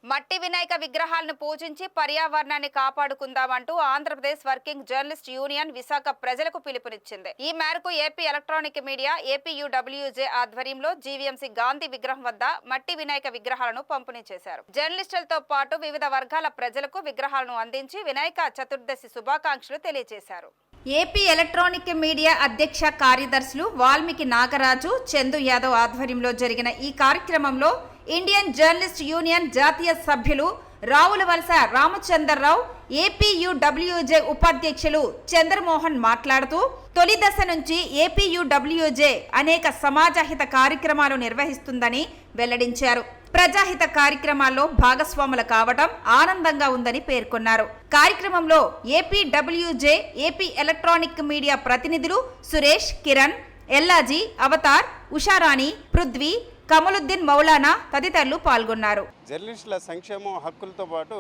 మట్టి వినాయక విగ్రహాలను పూజించి పర్యావరణాన్ని కాపాడుకుందామంటూ Andhra Pradesh working journalist union Visakha ప్రజలకు పిలుపునిచ్చింది. ఈ మేరకు ఏపీ ఎలక్ట్రానిక్ మీడియా ఏపీయూడబ్ల్యూజే ఆధ్వర్యంలో జీవీఎంసీ గాంధీ విగ్రహం వద్ద మట్టి వినాయక విగ్రహాలను పంపిణీ చేశారు. జర్నలిస్టులతో పాటు వివిధ వర్గాల ప్రజలకు విగ్రహాలను అందించి వినాయక చతుర్దశి శుభాకాంక్షలు తెలియజేశారు. ఏపీ ఎలక్ట్రానిక్ మీడియా అధ్యక్ష కార్యదర్శులు వాల్మీకి నాగరాజు, చందు యాదవ్ ఆధ్వర్యంలో జరిగిన ఈ కార్యక్రమంలో ఇండియన్ జర్నలిస్ట్ యూనియన్ జాతీయ సభ్యులు రావులవలస రామచంద్రరావు, ఏపీయూడబ్ల్యూజే ఉపాధ్యక్షులు చంద్రమోహన్ మాట్లాడుతూ తొలి దశ నుంచి ఏపీయూడబ్ల్యూజే అనేక సమాజహిత కార్యక్రమాలు నిర్వహిస్తుందని వెల్లడించారు. ప్రజాహిత కార్యక్రమాల్లో భాగస్వాములు కావడం ఆనందంగా ఉందని పేర్కొన్నారు. కార్యక్రమంలో ఏపీడబ్ల్యూజే, ఏపీ ఎలక్ట్రానిక్ మీడియా ప్రతినిధులు సురేష్, కిరణ్, ఎల్లాజీ, అవతార్, ఉషారాణి, పృథ్వీ, కమలుద్దీన్ మౌలానా తదితరులు పాల్గొన్నారు. జర్నలిస్టుల సంక్షేమం, హక్కులతో పాటు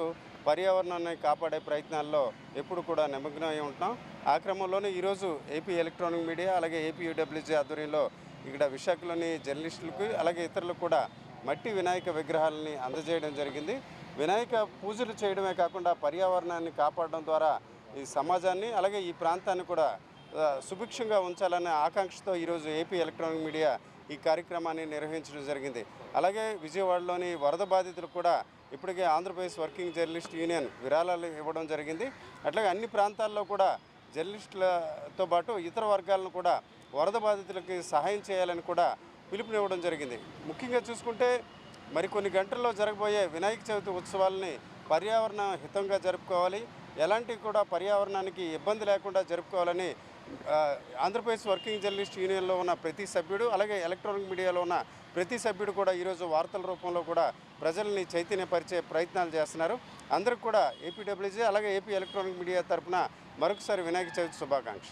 పర్యావరణాన్ని కాపాడే ప్రయత్నాల్లో ఎప్పుడు కూడా నిమగ్నమై ఉంటున్నాం. ఆ క్రమంలోనే ఈరోజు ఏపీ ఎలక్ట్రానిక్ మీడియా అలాగే ఏపీయూడబ్ల్యూజే ఆధ్వర్యంలో ఇక్కడ విశాఖలోని జర్నలిస్టులకు అలాగే ఇతరులకు కూడా మట్టి వినాయక విగ్రహాలని అందజేయడం జరిగింది. వినాయక పూజలు చేయడమే కాకుండా పర్యావరణాన్ని కాపాడడం ద్వారా ఈ సమాజాన్ని అలాగే ఈ ప్రాంతాన్ని కూడా సుభిక్షంగా ఉంచాలనే ఆకాంక్షతో ఈరోజు ఏపీ ఎలక్ట్రానిక్ మీడియా ఈ కార్యక్రమాన్ని నిర్వహించడం జరిగింది. అలాగే విజయవాడలోని వరద బాధితులకు కూడా ఇప్పటికే ఆంధ్రప్రదేశ్ వర్కింగ్ జర్నలిస్ట్ యూనియన్ విరాళాలు ఇవ్వడం జరిగింది. అట్లాగే అన్ని ప్రాంతాల్లో కూడా జర్నలిస్టులతో పాటు ఇతర వర్గాలను కూడా వరద బాధితులకి సహాయం చేయాలని కూడా పిలుపునివ్వడం జరిగింది. ముఖ్యంగా చూసుకుంటే మరికొన్ని గంటల్లో జరగబోయే వినాయక చవితి ఉత్సవాలని పర్యావరణ హితంగా జరుపుకోవాలి, ఎలాంటి కూడా పర్యావరణానికి ఇబ్బంది లేకుండా జరుపుకోవాలని ఆంధ్రప్రదేశ్ వర్కింగ్ జర్నలిస్ట్ యూనియన్లో ఉన్న ప్రతి సభ్యుడు అలాగే ఎలక్ట్రానిక్ మీడియాలో ఉన్న ప్రతి సభ్యుడు కూడా ఈరోజు వార్తల రూపంలో కూడా ప్రజల్ని చైతన్యపరిచే ప్రయత్నాలు చేస్తున్నారు. అందరికి కూడా ఏపీడబ్ల్యూజే అలాగే ఏపీ ఎలక్ట్రానిక్ మీడియా తరఫున మరొకసారి వినాయక చవితి శుభాకాంక్షలు.